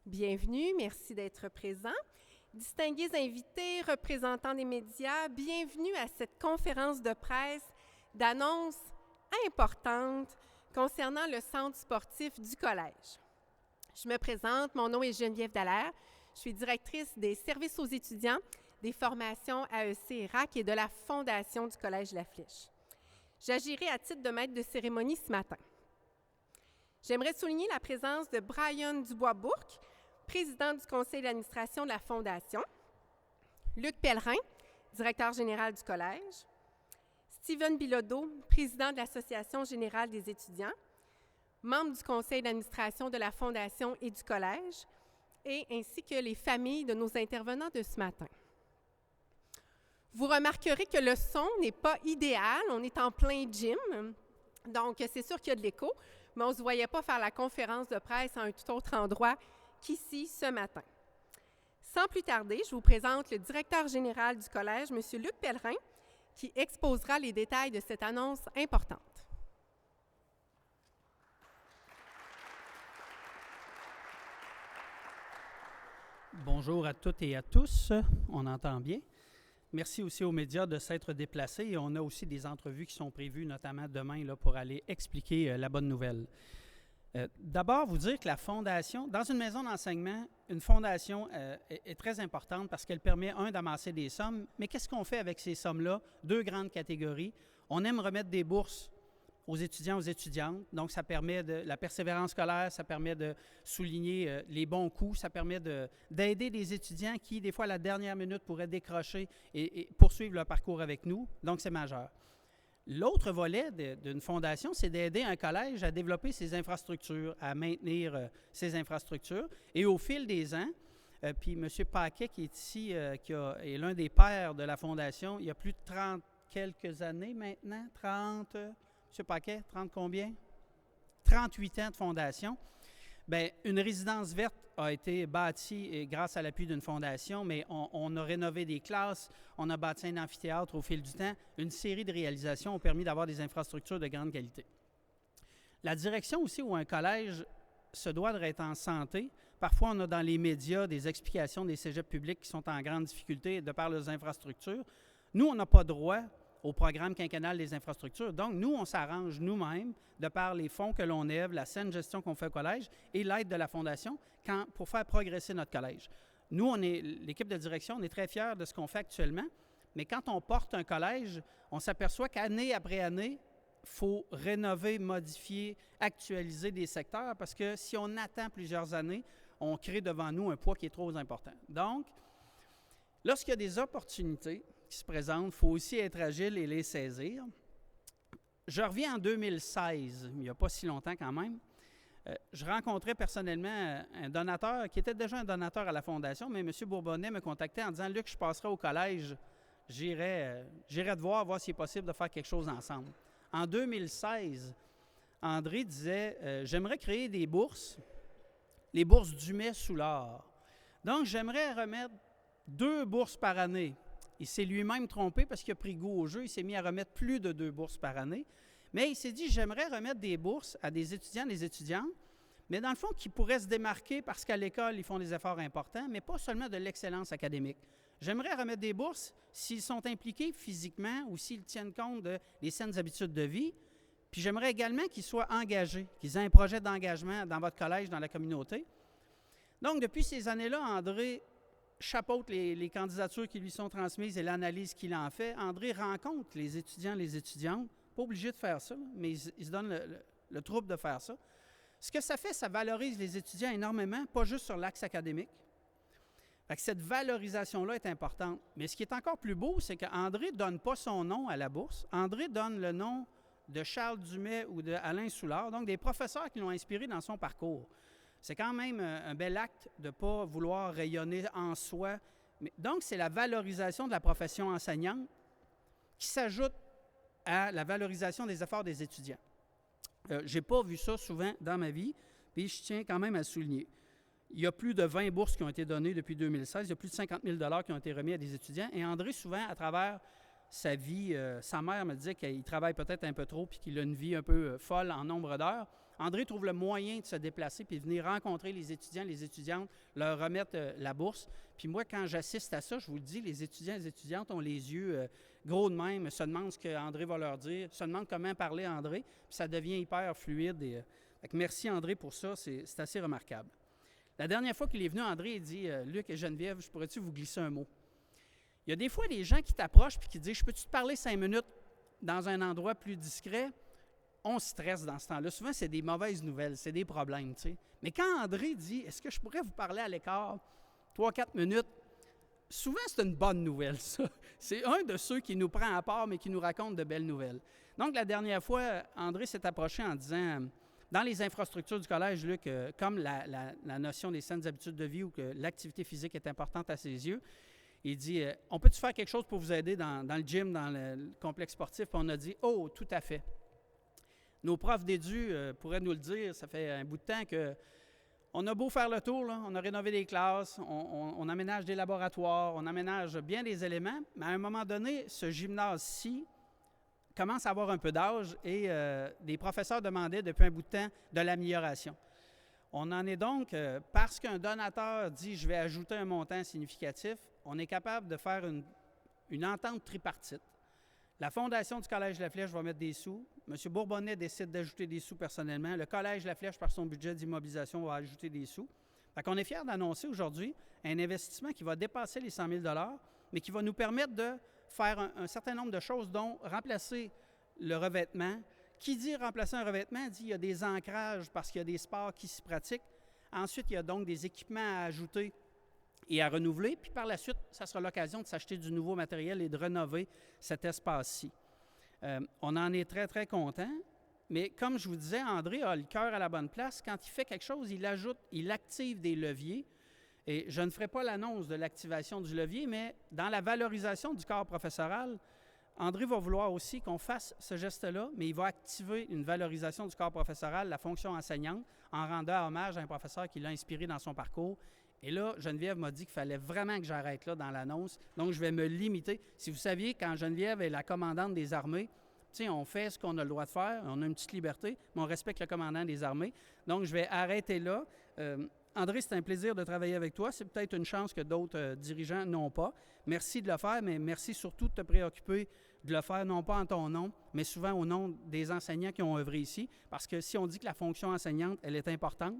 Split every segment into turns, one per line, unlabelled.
Bienvenue, merci d'être présent. Distingués invités, représentants des médias, bienvenue à cette conférence de presse d'annonces importantes concernant le centre sportif du collège. Je me présente, mon nom est Geneviève Dallaire, je suis directrice des services aux étudiants, des formations AEC et RAC et de la Fondation du Collège La Flèche. J'agirai à titre de maître de cérémonie ce matin. J'aimerais souligner la présence de Brian Dubois-Bourque, président du conseil d'administration de la Fondation, Luc Pellerin, directeur général du collège, Steven Bilodeau, président de l'Association générale des étudiants, membre du conseil d'administration de la Fondation et du collège, et ainsi que les familles de nos intervenants de ce matin. Vous remarquerez que le son n'est pas idéal, on est en plein gym, donc c'est sûr qu'il y a de l'écho, mais on ne se voyait pas faire la conférence de presse à un tout autre endroit qu'ici ce matin. Sans plus tarder, je vous présente le directeur général du collège, M. Luc Pellerin, qui exposera les détails de cette annonce importante.
Bonjour à toutes et à tous, on entend bien. Merci aussi aux médias de s'être déplacés et on a aussi des entrevues qui sont prévues, notamment demain, là, pour aller expliquer la bonne nouvelle. D'abord, vous dire que la fondation, dans une maison d'enseignement, une fondation est très importante parce qu'elle permet, d'amasser des sommes, mais qu'est-ce qu'on fait avec ces sommes-là? Deux grandes catégories. On aime remettre des bourses aux étudiants, aux étudiantes, donc ça permet de la persévérance scolaire, ça permet de souligner les bons coups, ça permet d'aider des étudiants qui, des fois, à la dernière minute, pourraient décrocher et poursuivre leur parcours avec nous, donc c'est majeur. L'autre volet d'une fondation, c'est d'aider un collège à développer ses infrastructures, à maintenir ses infrastructures. Et au fil des ans, puis M. Paquet, qui est ici, est l'un des pères de la fondation, il y a plus de 30 quelques années maintenant, 30, M. Paquet, 30 combien? 38 ans de fondation. Bien, une résidence verte a été bâtie grâce à l'appui d'une fondation, mais on a rénové des classes, on a bâti un amphithéâtre au fil du temps. Une série de réalisations ont permis d'avoir des infrastructures de grande qualité. La direction aussi où un collège se doit d'être en santé. Parfois, on a dans les médias des explications des cégeps publics qui sont en grande difficulté de par leurs infrastructures. Nous, on n'a pas droit au programme quinquennal des infrastructures. Donc, nous, on s'arrange nous-mêmes de par les fonds que l'on lève, la saine gestion qu'on fait au collège et l'aide de la Fondation pour faire progresser notre collège. Nous, l'équipe de direction, on est très fiers de ce qu'on fait actuellement, mais quand on porte un collège, on s'aperçoit qu'année après année, il faut rénover, modifier, actualiser des secteurs parce que si on attend plusieurs années, on crée devant nous un poids qui est trop important. Donc, lorsqu'il y a des opportunités qui se présentent, il faut aussi être agile et les saisir. Je reviens en 2016, il n'y a pas si longtemps quand même. Je rencontrais personnellement un donateur qui était déjà un donateur à la Fondation, mais M. Bourbonnais me contactait en disant « Luc, je passerai au collège, j'irai te voir s'il est possible de faire quelque chose ensemble. » En 2016, André disait « J'aimerais créer des bourses, les bourses Dumais-Soulard. Donc, j'aimerais remettre 2 bourses par année. » Il s'est lui-même trompé parce qu'il a pris goût au jeu. Il s'est mis à remettre plus de 2 bourses par année. Mais il s'est dit, j'aimerais remettre des bourses à des étudiants, des étudiantes, mais dans le fond, qui pourraient se démarquer parce qu'à l'école, ils font des efforts importants, mais pas seulement de l'excellence académique. J'aimerais remettre des bourses s'ils sont impliqués physiquement ou s'ils tiennent compte des saines habitudes de vie. Puis j'aimerais également qu'ils soient engagés, qu'ils aient un projet d'engagement dans votre collège, dans la communauté. Donc, depuis ces années-là, André chapeaute les candidatures qui lui sont transmises et l'analyse qu'il en fait. André rencontre les étudiants, les étudiantes. Pas obligé de faire ça, mais il se donne le trouble de faire ça. Ce que ça fait, ça valorise les étudiants énormément, pas juste sur l'axe académique. Fait que cette valorisation-là est importante. Mais ce qui est encore plus beau, c'est qu'André ne donne pas son nom à la bourse. André donne le nom de Charles Dumais ou d'Alain Soulard, donc des professeurs qui l'ont inspiré dans son parcours. C'est quand même un bel acte de ne pas vouloir rayonner en soi. Donc, c'est la valorisation de la profession enseignante qui s'ajoute à la valorisation des efforts des étudiants. Je n'ai pas vu ça souvent dans ma vie, puis je tiens quand même à le souligner. Il y a plus de 20 bourses qui ont été données depuis 2016. Il y a plus de 50 000 $ qui ont été remis à des étudiants. Et André, souvent, à travers sa vie, sa mère me disait qu'il travaille peut-être un peu trop puis qu'il a une vie un peu folle en nombre d'heures. André trouve le moyen de se déplacer puis de venir rencontrer les étudiants, les étudiantes, leur remettre la bourse. Puis moi, quand j'assiste à ça, je vous le dis, les étudiants et les étudiantes ont les yeux gros de même, se demandent ce qu'André va leur dire, se demandent comment parler à André, puis ça devient hyper fluide. Fait que merci André pour ça, c'est assez remarquable. La dernière fois qu'il est venu, André a dit « Luc et Geneviève, je pourrais-tu vous glisser un mot? » Il y a des fois des gens qui t'approchent et qui disent « Je peux-tu te parler 5 minutes dans un endroit plus discret? » On stresse dans ce temps-là. Souvent, c'est des mauvaises nouvelles, c'est des problèmes. Tu sais. Mais quand André dit « Est-ce que je pourrais vous parler à l'écart 3-4 minutes? » Souvent, c'est une bonne nouvelle, ça. C'est un de ceux qui nous prend à part, mais qui nous raconte de belles nouvelles. Donc, la dernière fois, André s'est approché en disant dans les infrastructures du collège, Luc, comme la notion des saines habitudes de vie ou que l'activité physique est importante à ses yeux, il dit on peut-tu faire quelque chose pour vous aider dans le gym, dans le complexe sportif? Puis on a dit oh, tout à fait. Nos profs d'édu pourraient nous le dire, ça fait un bout de temps que on a beau faire le tour, là, on a rénové des classes, on aménage des laboratoires, on aménage bien des éléments, mais à un moment donné, ce gymnase-ci commence à avoir un peu d'âge et des professeurs demandaient depuis un bout de temps de l'amélioration. On en est donc, parce qu'un donateur dit « je vais ajouter un montant significatif », on est capable de faire une entente tripartite. La Fondation du Collège La Flèche va mettre des sous. M. Bourbonnais décide d'ajouter des sous personnellement. Le Collège La Flèche, par son budget d'immobilisation, va ajouter des sous. Fait qu'on est fiers d'annoncer aujourd'hui un investissement qui va dépasser les 100 000 $, mais qui va nous permettre de faire un certain nombre de choses, dont remplacer le revêtement. Qui dit remplacer un revêtement dit qu'il y a des ancrages parce qu'il y a des sports qui s'y pratiquent. Ensuite, il y a donc des équipements à ajouter et à renouveler. Puis par la suite, ça sera l'occasion de s'acheter du nouveau matériel et de rénover cet espace-ci. On en est très, très content. Mais comme je vous disais, André a le cœur à la bonne place. Quand il fait quelque chose, il active des leviers. Et je ne ferai pas l'annonce de l'activation du levier, mais dans la valorisation du corps professoral, André va vouloir aussi qu'on fasse ce geste-là, mais il va activer une valorisation du corps professoral, la fonction enseignante, en rendant hommage à un professeur qui l'a inspiré dans son parcours. Et là, Geneviève m'a dit qu'il fallait vraiment que j'arrête là dans l'annonce, donc je vais me limiter. Si vous saviez, quand Geneviève est la commandante des armées, tu sais, on fait ce qu'on a le droit de faire, on a une petite liberté, mais on respecte le commandant des armées. Donc, je vais arrêter là. André, c'est un plaisir de travailler avec toi. C'est peut-être une chance que d'autres dirigeants n'ont pas. Merci de le faire, mais merci surtout de te préoccuper de le faire, non pas en ton nom, mais souvent au nom des enseignants qui ont œuvré ici. Parce que si on dit que la fonction enseignante, elle est importante,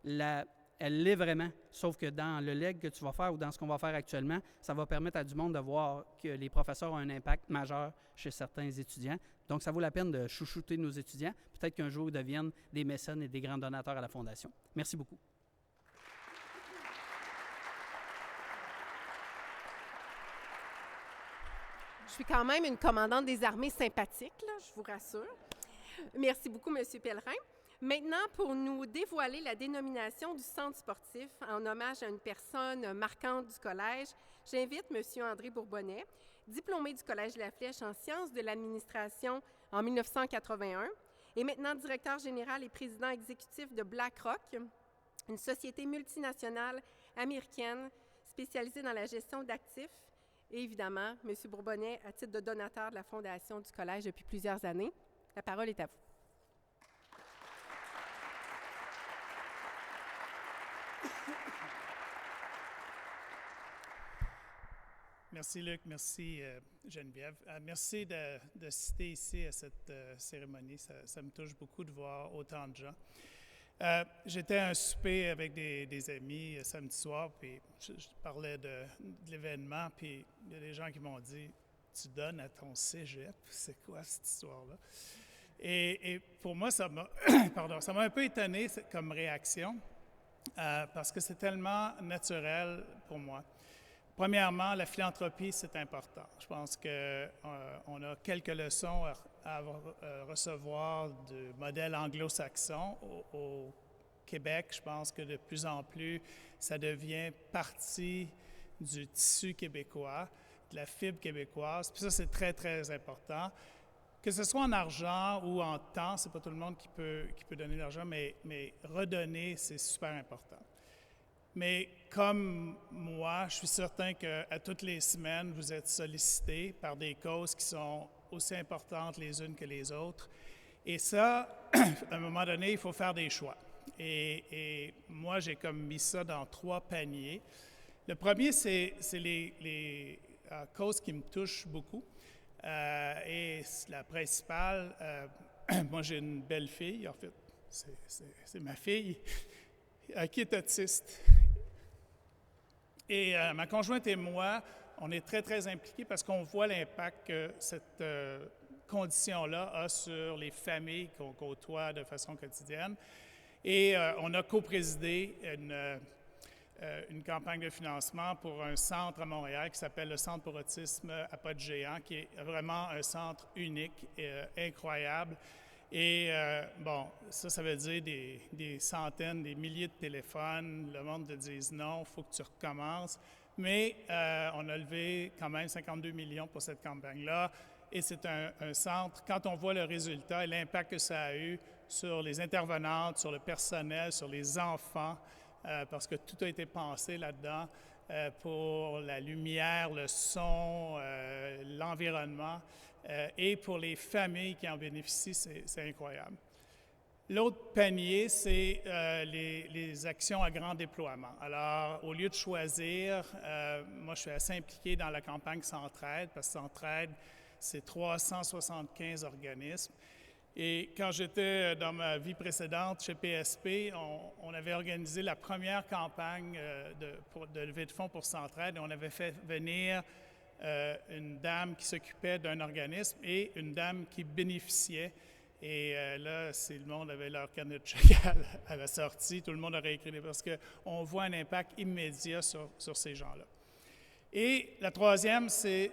elle l'est vraiment. Sauf que dans le leg que tu vas faire ou dans ce qu'on va faire actuellement, ça va permettre à du monde de voir que les professeurs ont un impact majeur chez certains étudiants. Donc, ça vaut la peine de chouchouter nos étudiants. Peut-être qu'un jour, ils deviennent des mécènes et des grands donateurs à la Fondation. Merci beaucoup.
Je suis quand même une commandante des armées sympathique, là, je vous rassure. Merci beaucoup, M. Pellerin. Maintenant, pour nous dévoiler la dénomination du centre sportif en hommage à une personne marquante du collège, j'invite M. André Bourbonnais, diplômé du Collège La Flèche en sciences de l'administration en 1981 et maintenant directeur général et président exécutif de BlackRock, une société multinationale américaine spécialisée dans la gestion d'actifs. Et évidemment, M. Bourbonnais, à titre de donateur de la Fondation du Collège depuis plusieurs années. La parole est à vous.
Merci Luc, merci Geneviève. Merci de citer ici à cette cérémonie. Ça me touche beaucoup de voir autant de gens. J'étais à un souper avec des amis samedi soir, puis je parlais de l'événement, puis il y a des gens qui m'ont dit « Tu donnes à ton cégep? C'est quoi cette histoire-là? » Et pour moi, ça m'a un peu étonné comme réaction, parce que c'est tellement naturel pour moi. Premièrement, la philanthropie, c'est important. Je pense qu'on a quelques leçons à recevoir du modèle anglo-saxon. Au Québec, je pense que de plus en plus, ça devient partie du tissu québécois, de la fibre québécoise. Puis ça, c'est très, très important. Que ce soit en argent ou en temps, c'est pas tout le monde qui peut donner de l'argent, mais redonner, c'est super important. Mais comme moi, je suis certain qu'à toutes les semaines, vous êtes sollicités par des causes qui sont aussi importantes les unes que les autres. Et ça, à un moment donné, il faut faire des choix. Et moi, j'ai comme mis ça dans 3 paniers. Le premier, c'est les causes qui me touchent beaucoup. Et la principale, moi, j'ai une belle fille, en fait, c'est ma fille, qui est autiste. Et ma conjointe et moi, on est très, très impliqués parce qu'on voit l'impact que cette condition-là a sur les familles qu'on côtoie de façon quotidienne. Et on a co-présidé une campagne de financement pour un centre à Montréal qui s'appelle le Centre pour autisme à pas de géant, qui est vraiment un centre unique et incroyable. Et bon, ça veut dire des centaines, des milliers de téléphones. Le monde te dit non, il faut que tu recommences. Mais on a levé quand même 52 millions pour cette campagne-là. Et c'est un centre, quand on voit le résultat et l'impact que ça a eu sur les intervenantes, sur le personnel, sur les enfants, parce que tout a été pensé là-dedans pour la lumière, le son, l'environnement. Et pour les familles qui en bénéficient, c'est incroyable. L'autre panier, c'est les actions à grand déploiement. Alors, au lieu de choisir, moi, je suis assez impliqué dans la campagne Centraide, parce que Centraide, c'est 375 organismes. Et quand j'étais dans ma vie précédente chez PSP, on avait organisé la première campagne de levée de fonds pour Centraide et on avait fait venir une dame qui s'occupait d'un organisme et une dame qui bénéficiait. Et là, si le monde avait leur carnet de chèque à la sortie, tout le monde aurait écrit parce qu'on voit un impact immédiat sur ces gens-là. Et la troisième, c'est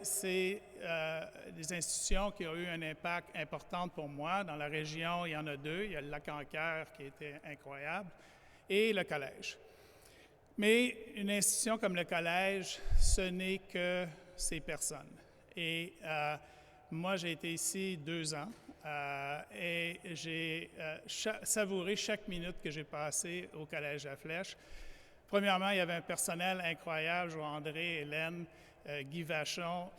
des institutions qui ont eu un impact important pour moi. Dans la région, il y en a 2. Il y a le Lac-en-Cœur qui était incroyable et le collège. Mais une institution comme le collège, ce n'est que ces personnes. Et moi, j'ai été ici 2 ans et j'ai savouré chaque minute que j'ai passée au Collège La Flèche. Premièrement, il y avait un personnel incroyable, Joandré, Hélène, Guy Vachon,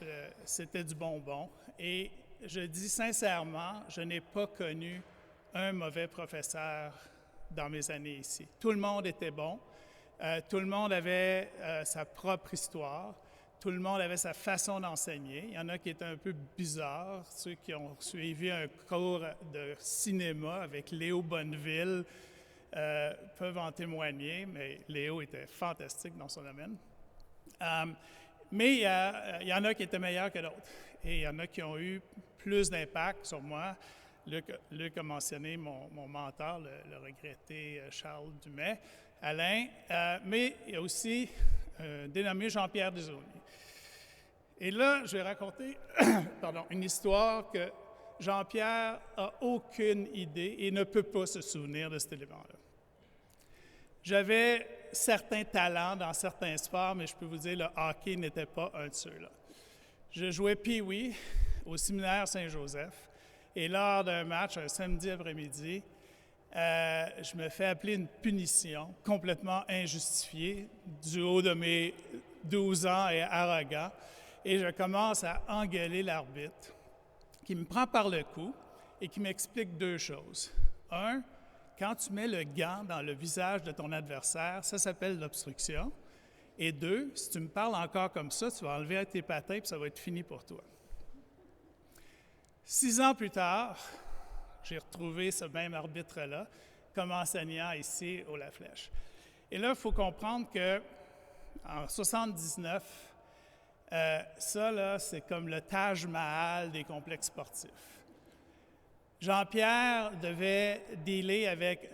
c'était du bonbon. Et je dis sincèrement, je n'ai pas connu un mauvais professeur dans mes années ici. Tout le monde était bon, tout le monde avait sa propre histoire, tout le monde avait sa façon d'enseigner. Il y en a qui étaient un peu bizarres, ceux qui ont suivi un cours de cinéma avec Léo Bonneville, peuvent en témoigner, mais Léo était fantastique dans son domaine. Mais il y en a qui étaient meilleurs que d'autres. Et il y en a qui ont eu plus d'impact sur moi. Luc a mentionné mon mentor, le regretté Charles Dumais, Alain. Mais il y a aussi dénommé Jean-Pierre Desaulniers. Et là, je vais raconter une histoire que Jean-Pierre n'a aucune idée et ne peut pas se souvenir de cet élément-là. J'avais certains talents dans certains sports, mais je peux vous dire, le hockey n'était pas un de ceux-là. Je jouais pee-wee au séminaire Saint-Joseph, et lors d'un match, un samedi après-midi, je me fais appeler une punition complètement injustifiée du haut de mes 12 ans et arrogant, et je commence à engueuler l'arbitre, qui me prend par le cou et qui m'explique 2 choses. 1, quand tu mets le gant dans le visage de ton adversaire, ça s'appelle l'obstruction. Et 2, si tu me parles encore comme ça, tu vas enlever tes patins et ça va être fini pour toi. 6 ans plus tard, j'ai retrouvé ce même arbitre-là comme enseignant ici au La Flèche. Et là, il faut comprendre qu'en 79, ça, là, c'est comme le Taj Mahal des complexes sportifs. Jean-Pierre devait dealer avec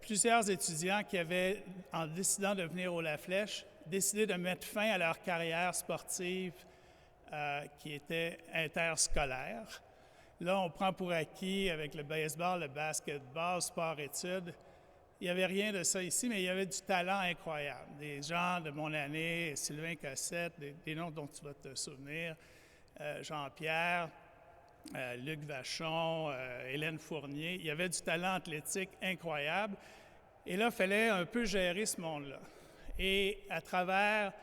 plusieurs étudiants qui avaient, en décidant de venir au La Flèche, décidé de mettre fin à leur carrière sportive qui était interscolaire. Là, on prend pour acquis avec le baseball, le basketball, sport-études. Il n'y avait rien de ça ici, mais il y avait du talent incroyable. Des gens de mon année, Sylvain Cossette, des noms dont tu vas te souvenir, Jean-Pierre, Luc Vachon, Hélène Fournier. Il y avait du talent athlétique incroyable. Et là, il fallait un peu gérer ce monde-là. Et à travers,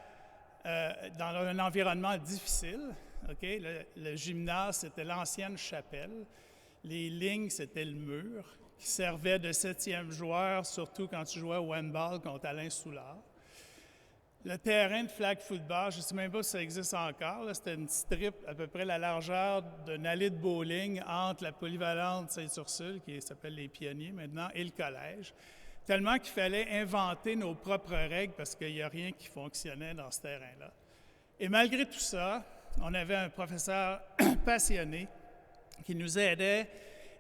dans un environnement difficile, okay, le gymnase, c'était l'ancienne chapelle. Les lignes, c'était le mur, qui servait de 7e joueur, surtout quand tu jouais au handball contre Alain Soulard. Le terrain de flag football, je ne sais même pas si ça existe encore, là, c'était une strip à peu près la largeur d'une allée de bowling entre la polyvalente Sainte-Ursule, qui s'appelle les Pionniers maintenant, et le collège. Tellement qu'il fallait inventer nos propres règles parce qu'il n'y a rien qui fonctionnait dans ce terrain-là. Et malgré tout ça, on avait un professeur passionné qui nous aidait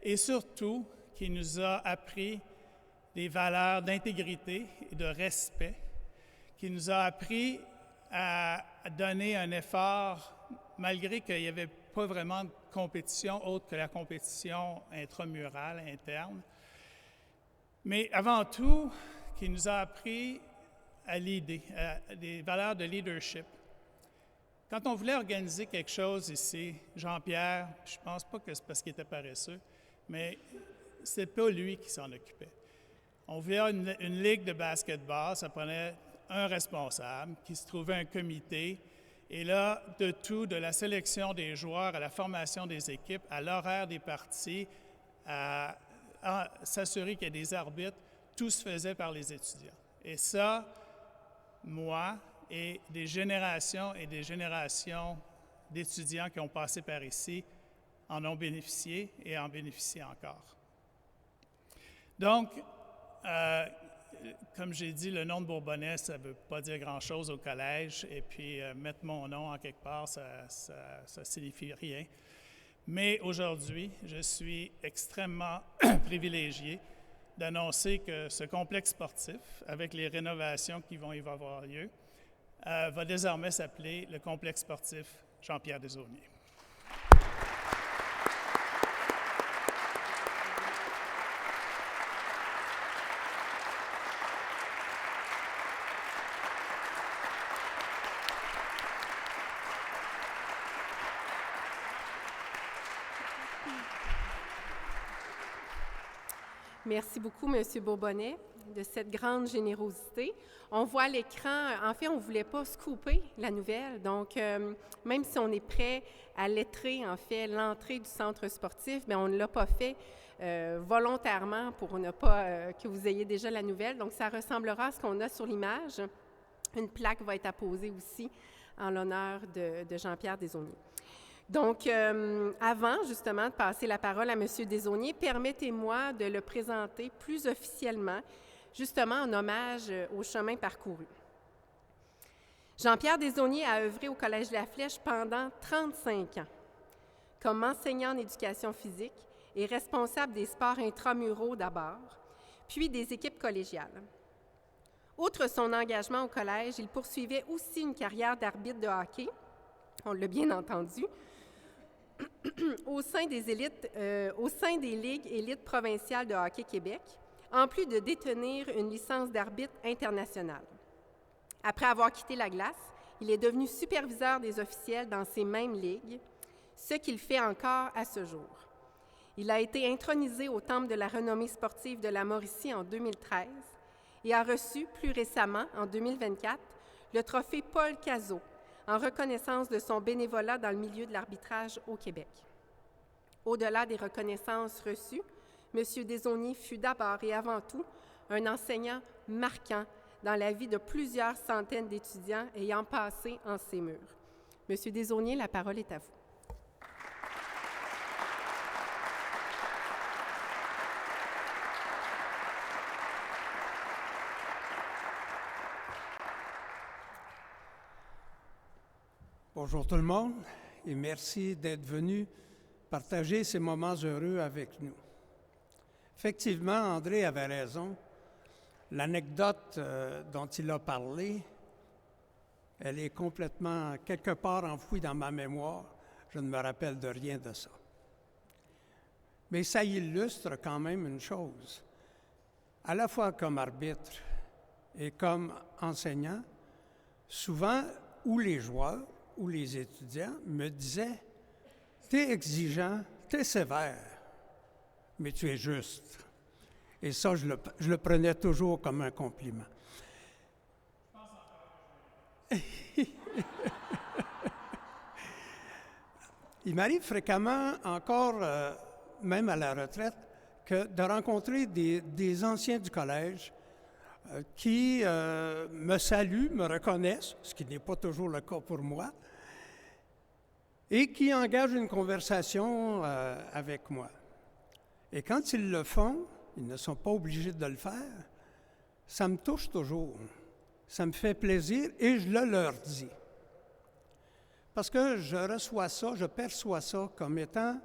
et surtout qui nous a appris des valeurs d'intégrité et de respect, qui nous a appris à donner un effort malgré qu'il n'y avait pas vraiment de compétition autre que la compétition intramurale, interne. Mais avant tout, qui nous a appris à leader, des valeurs de leadership. Quand on voulait organiser quelque chose ici, Jean-Pierre, je ne pense pas que c'est parce qu'il était paresseux, mais ce n'était pas lui qui s'en occupait. On voulait une ligue de basketball, ça prenait un responsable qui se trouvait un comité. Et là, de tout, de la sélection des joueurs à la formation des équipes, à l'horaire des parties, à s'assurer qu'il y ait des arbitres, tout se faisait par les étudiants. Et ça, moi et des générations d'étudiants qui ont passé par ici en ont bénéficié et en bénéficient encore. Donc, comme j'ai dit, le nom de Bourbonnais, ça ne veut pas dire grand-chose au collège, et puis mettre mon nom en quelque part, ça ne signifie rien. Mais aujourd'hui, je suis extrêmement privilégié d'annoncer que ce complexe sportif, avec les rénovations qui vont y avoir lieu, va désormais s'appeler le complexe sportif Jean-Pierre Desaulniers.
Merci beaucoup, M. Bourbonnais, de cette grande générosité. On voit à l'écran, en fait, on ne voulait pas scooper la nouvelle, donc même si on est prêt à lettrer, en fait, l'entrée du centre sportif, bien, on ne l'a pas fait volontairement pour ne pas que vous ayez déjà la nouvelle. Donc, ça ressemblera à ce qu'on a sur l'image. Une plaque va être apposée aussi en l'honneur de Jean-Pierre Desaulniers. Donc, avant justement de passer la parole à M. Desaulniers, permettez-moi de le présenter plus officiellement, justement en hommage au chemin parcouru. Jean-Pierre Desaulniers a œuvré au Collège La Flèche pendant 35 ans, comme enseignant en éducation physique et responsable des sports intramuraux d'abord, puis des équipes collégiales. Outre son engagement au collège, il poursuivait aussi une carrière d'arbitre de hockey, on l'a bien entendu, au sein des ligues élites provinciales de hockey Québec, en plus de détenir une licence d'arbitre internationale. Après avoir quitté la glace, il est devenu superviseur des officiels dans ces mêmes ligues, ce qu'il fait encore à ce jour. Il a été intronisé au Temple de la renommée sportive de la Mauricie en 2013 et a reçu plus récemment, en 2024, le trophée Paul Cazot, en reconnaissance de son bénévolat dans le milieu de l'arbitrage au Québec. Au-delà des reconnaissances reçues, M. Desaulniers fut d'abord et avant tout un enseignant marquant dans la vie de plusieurs centaines d'étudiants ayant passé en ces murs. M. Desaulniers, la parole est à vous.
Bonjour tout le monde et merci d'être venu partager ces moments heureux avec nous. Effectivement, André avait raison. L'anecdote dont il a parlé, elle est complètement quelque part enfouie dans ma mémoire. Je ne me rappelle de rien de ça. Mais ça illustre quand même une chose. À la fois comme arbitre et comme enseignant, souvent, ou les joueurs, où les étudiants me disaient « T'es exigeant, t'es sévère, mais tu es juste. » Et ça, je le prenais toujours comme un compliment. Il m'arrive fréquemment encore même à la retraite, que de rencontrer des anciens du collège qui me saluent, me reconnaissent, ce qui n'est pas toujours le cas pour moi, et qui engagent une conversation avec moi. Et quand ils le font, ils ne sont pas obligés de le faire, ça me touche toujours. Ça me fait plaisir et je le leur dis. Parce que je reçois ça, je perçois ça comme étant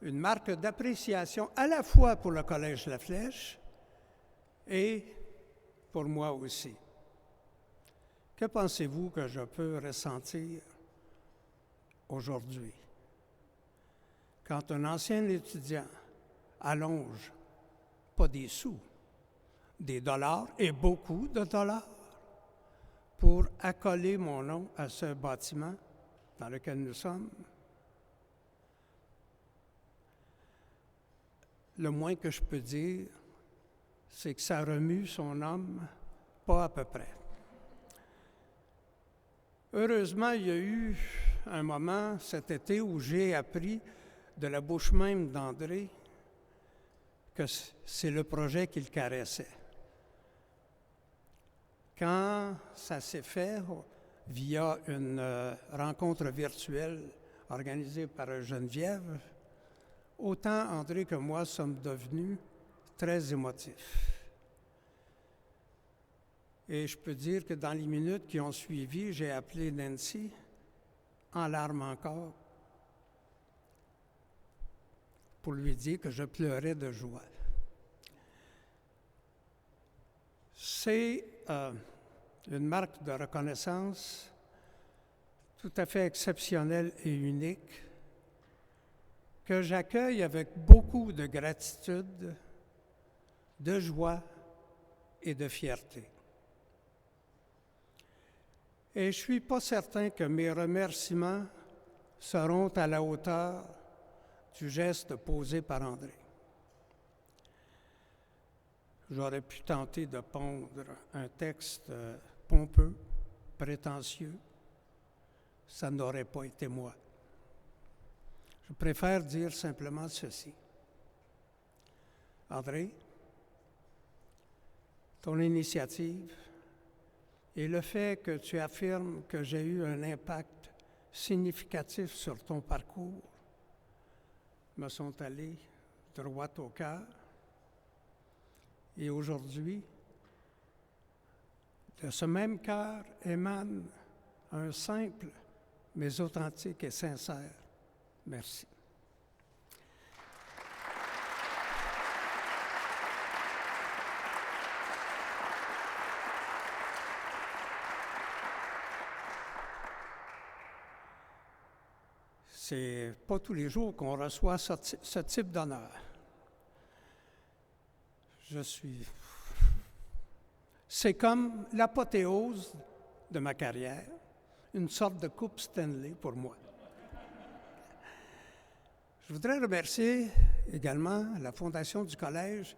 une marque d'appréciation à la fois pour le Collège La Flèche et pour moi aussi. Que pensez-vous que je peux ressentir aujourd'hui? Quand un ancien étudiant allonge, pas des sous, des dollars et beaucoup de dollars pour accoler mon nom à ce bâtiment dans lequel nous sommes, le moins que je peux dire, c'est que ça remue son âme, pas à peu près. Heureusement, il y a eu un moment cet été où j'ai appris de la bouche même d'André que c'est le projet qu'il caressait. Quand ça s'est fait via une rencontre virtuelle organisée par Geneviève, autant André que moi sommes devenus très émotifs. Et je peux dire que dans les minutes qui ont suivi, j'ai appelé Nancy, en larmes encore, pour lui dire que je pleurais de joie. C'est une marque de reconnaissance tout à fait exceptionnelle et unique que j'accueille avec beaucoup de gratitude, de joie et de fierté. Et je ne suis pas certain que mes remerciements seront à la hauteur du geste posé par André. J'aurais pu tenter de pondre un texte pompeux, prétentieux. Ça n'aurait pas été moi. Je préfère dire simplement ceci. André, ton initiative et le fait que tu affirmes que j'ai eu un impact significatif sur ton parcours me sont allés droit au cœur. Et aujourd'hui, de ce même cœur émane un simple, mais authentique et sincère merci. C'est pas tous les jours qu'on reçoit ce type d'honneur. C'est comme l'apothéose de ma carrière, une sorte de coupe Stanley pour moi. Je voudrais remercier également la Fondation du Collège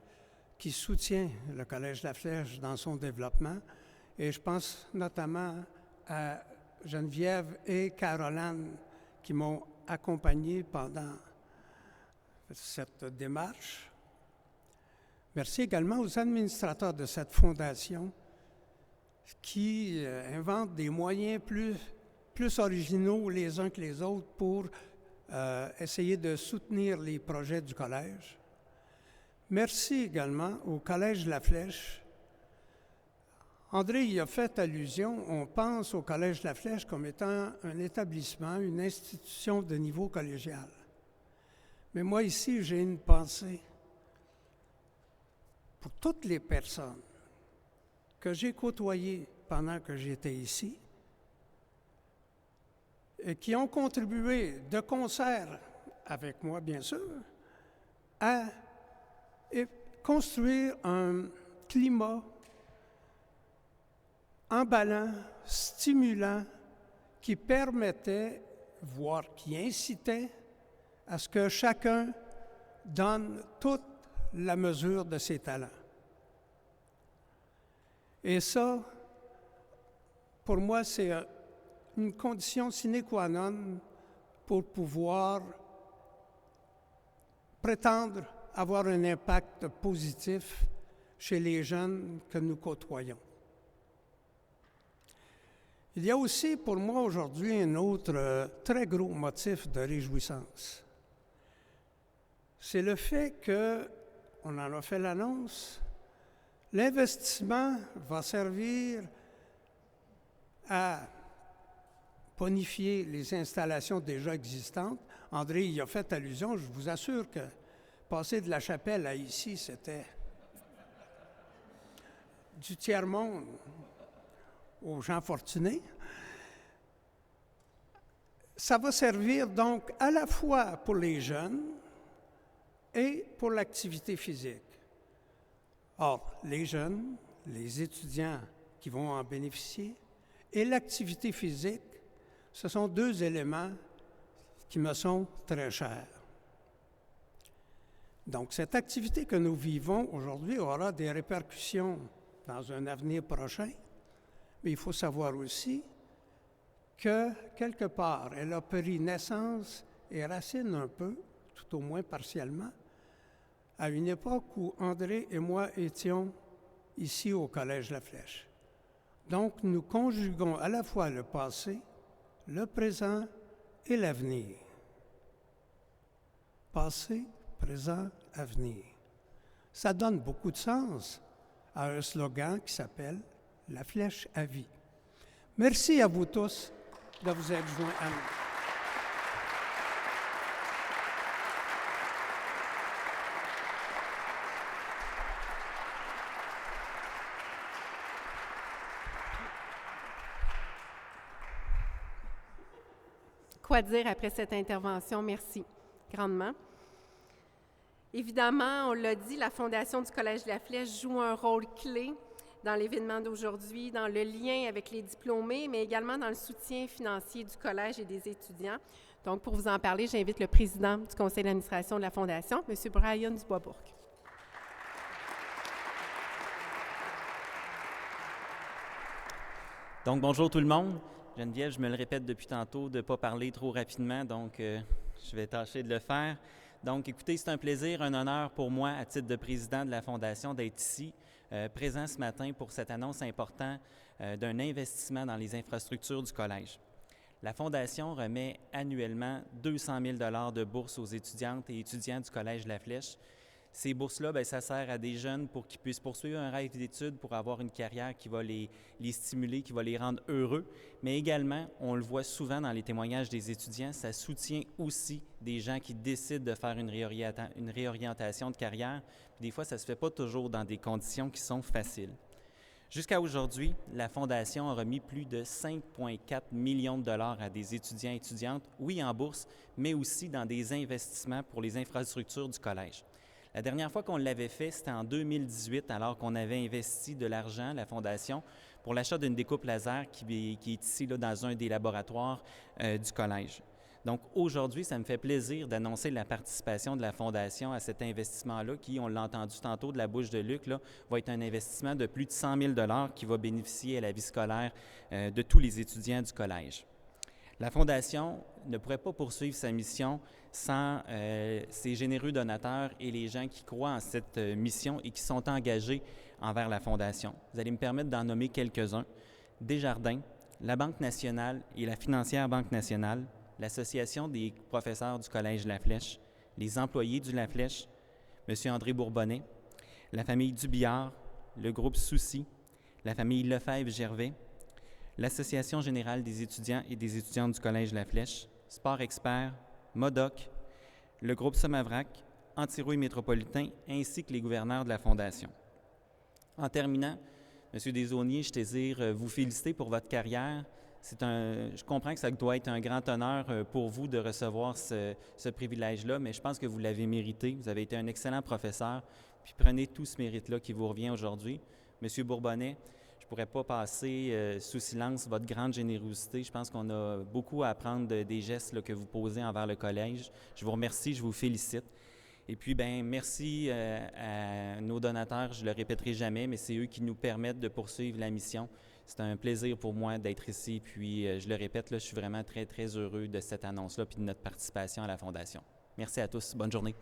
qui soutient le Collège La Flèche dans son développement. Et je pense notamment à Geneviève et Caroline qui m'ont accompagné pendant cette démarche. Merci également aux administrateurs de cette fondation qui inventent des moyens plus originaux les uns que les autres pour essayer de soutenir les projets du Collège. Merci également au Collège La Flèche. André y a fait allusion, on pense au Collège La Flèche comme étant un établissement, une institution de niveau collégial. Mais moi ici, j'ai une pensée pour toutes les personnes que j'ai côtoyées pendant que j'étais ici et qui ont contribué de concert avec moi, bien sûr, à construire un climat emballant, stimulant, qui permettait, voire qui incitait à ce que chacun donne toute la mesure de ses talents. Et ça, pour moi, c'est une condition sine qua non pour pouvoir prétendre avoir un impact positif chez les jeunes que nous côtoyons. Il y a aussi pour moi aujourd'hui un autre très gros motif de réjouissance. C'est le fait que, on en a fait l'annonce, l'investissement va servir à bonifier les installations déjà existantes. André y a fait allusion, je vous assure que passer de la chapelle à ici, c'était du tiers-monde aux gens fortunés. Ça va servir donc à la fois pour les jeunes et pour l'activité physique. Or, les jeunes, les étudiants qui vont en bénéficier et l'activité physique, ce sont deux éléments qui me sont très chers. Donc, cette activité que nous vivons aujourd'hui aura des répercussions dans un avenir prochain, mais il faut savoir aussi que, quelque part, elle a pris naissance et racine un peu, tout au moins partiellement, à une époque où André et moi étions ici au Collège La Flèche. Donc, nous conjuguons à la fois le passé, le présent et l'avenir. Passé, présent, avenir. Ça donne beaucoup de sens à un slogan qui s'appelle « La flèche à vie ». Merci à vous tous de vous être joints à nous.
Quoi dire après cette intervention? Merci grandement. Évidemment, on l'a dit, la Fondation du Collège de la Flèche joue un rôle clé dans l'événement d'aujourd'hui, dans le lien avec les diplômés, mais également dans le soutien financier du collège et des étudiants. Donc, pour vous en parler, j'invite le président du conseil d'administration de la Fondation, M. Brian Dubois-Bourque.
Donc, bonjour tout le monde. Geneviève, je me le répète depuis tantôt de ne pas parler trop rapidement, donc je vais tâcher de le faire. Donc, écoutez, c'est un plaisir, un honneur pour moi, à titre de président de la Fondation, d'être ici, présent ce matin pour cette annonce importante d'un investissement dans les infrastructures du collège. La Fondation remet annuellement 200 000 $ de bourses aux étudiantes et étudiants du Collège La Flèche. Ces bourses-là, bien, ça sert à des jeunes pour qu'ils puissent poursuivre un rêve d'études, pour avoir une carrière qui va les stimuler, qui va les rendre heureux. Mais également, on le voit souvent dans les témoignages des étudiants, ça soutient aussi des gens qui décident de faire une réorientation de carrière. Puis des fois, ça ne se fait pas toujours dans des conditions qui sont faciles. Jusqu'à aujourd'hui, la Fondation a remis plus de 5,4 millions de dollars à des étudiants et étudiantes, oui en bourse, mais aussi dans des investissements pour les infrastructures du collège. La dernière fois qu'on l'avait fait, c'était en 2018, alors qu'on avait investi de l'argent, la Fondation, pour l'achat d'une découpe laser qui est ici là, dans un des laboratoires du collège. Donc aujourd'hui, ça me fait plaisir d'annoncer la participation de la Fondation à cet investissement-là qui, on l'a entendu tantôt de la bouche de Luc, là, va être un investissement de plus de 100 000 $ qui va bénéficier à la vie scolaire de tous les étudiants du collège. La Fondation ne pourrait pas poursuivre sa mission sans ses généreux donateurs et les gens qui croient en cette mission et qui sont engagés envers la Fondation. Vous allez me permettre d'en nommer quelques-uns. Desjardins, la Banque nationale et la Financière Banque nationale, l'Association des professeurs du Collège La Flèche, les employés du La Flèche, M. André Bourbonnais, la famille Dubillard, le groupe Soucy, la famille Lefebvre-Gervais, l'Association générale des étudiants et des étudiantes du Collège La Flèche, Sport Expert, Modoc, le groupe Somavrac, Antirouille Métropolitain, ainsi que les gouverneurs de la Fondation. En terminant, M. Desaulniers, je désire vous féliciter pour votre carrière. Je comprends que ça doit être un grand honneur pour vous de recevoir ce privilège-là, mais je pense que vous l'avez mérité. Vous avez été un excellent professeur, puis prenez tout ce mérite-là qui vous revient aujourd'hui. M. Bourbonnais, je ne pourrais pas passer sous silence votre grande générosité. Je pense qu'on a beaucoup à apprendre des gestes là, que vous posez envers le collège. Je vous remercie, je vous félicite. Et puis, bien, merci à nos donateurs, je ne le répéterai jamais, mais c'est eux qui nous permettent de poursuivre la mission. C'est un plaisir pour moi d'être ici, puis je le répète, là, je suis vraiment très, très heureux de cette annonce-là puis de notre participation à la Fondation. Merci à tous. Bonne journée.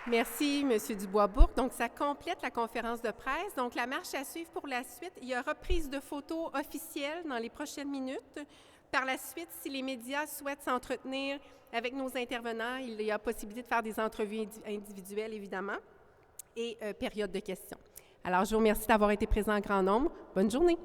Merci, M. Dubois-Bourque. Donc, ça complète la conférence de presse. Donc, la marche à suivre pour la suite. Il y aura prise de photos officielle dans les prochaines minutes. Par la suite, si les médias souhaitent s'entretenir avec nos intervenants, il y a possibilité de faire des entrevues individuelles, évidemment, et période de questions. Alors, je vous remercie d'avoir été présent en grand nombre. Bonne journée.